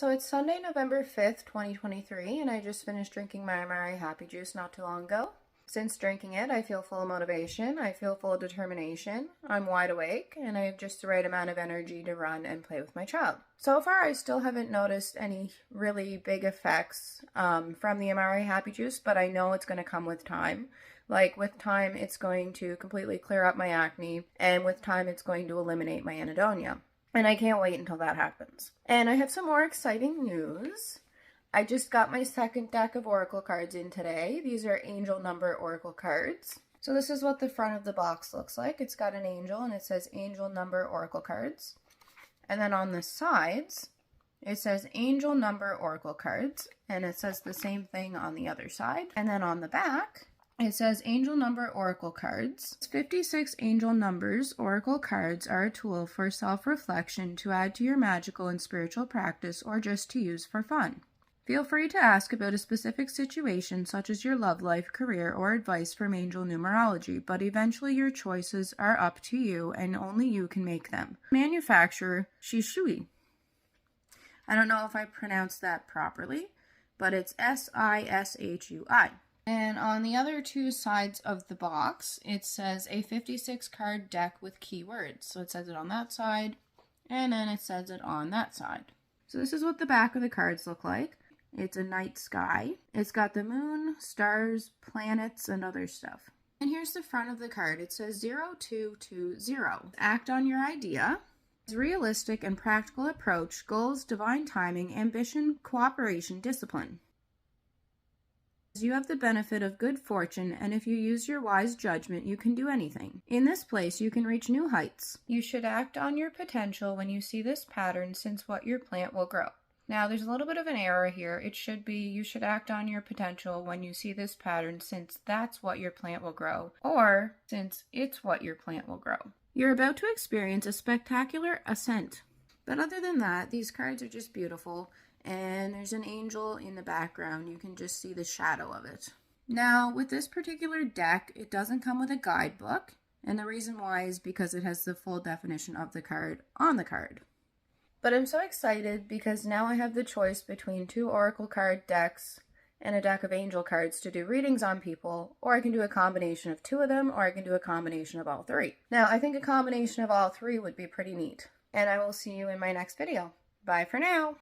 So it's Sunday, November 5th, 2023, and I just finished drinking my Amare Happy Juice not too long ago. Since drinking it, I feel full of motivation, I feel full of determination, I'm wide awake, and I have just the right amount of energy to run and play with my child. So far, I still haven't noticed any really big effects from the Amare Happy Juice, but I know it's going to come with time. Like, with time, it's going to completely clear up my acne, and with time, it's going to eliminate my anhedonia. And I can't wait until that happens. And I have some more exciting news. I just got my second deck of Oracle cards in today. These are angel number Oracle cards. So this is what the front of the box looks like. It's got an angel and it says angel number Oracle cards. And then on the sides, it says angel number Oracle cards. And it says the same thing on the other side. And then on the back, it says angel number Oracle cards. 56 angel numbers Oracle cards are a tool for self-reflection to add to your magical and spiritual practice or just to use for fun. Feel free to ask about a specific situation such as your love life, career, or advice from angel numerology, but eventually your choices are up to you and only you can make them. Manufacturer Shishui. I don't know if I pronounced that properly, but it's Sishui. And on the other two sides of the box, it says a 56 card deck with keywords. So it says it on that side, and then it says it on that side. So this is what the back of the cards look like. It's a night sky. It's got the moon, stars, planets, and other stuff. And here's the front of the card. It says 0220. Act on your idea. Realistic and practical approach, goals, divine timing, ambition, cooperation, discipline. You have the benefit of good fortune, and if you use your wise judgment, you can do anything. In this place, you can reach new heights. You should act on your potential when you see this pattern, since what your plant will grow. Now, there's a little bit of an error here. It should be, you should act on your potential when you see this pattern, since that's what your plant will grow, or since it's what your plant will grow. You're about to experience a spectacular ascent. But other than that, these cards are just beautiful. And there's an angel in the background. You can just see the shadow of it. Now, with this particular deck, it doesn't come with a guidebook. And the reason why is because it has the full definition of the card on the card. But I'm so excited because now I have the choice between two Oracle card decks and a deck of angel cards to do readings on people, or I can do a combination of two of them, or I can do a combination of all three. Now, I think a combination of all three would be pretty neat. And I will see you in my next video. Bye for now.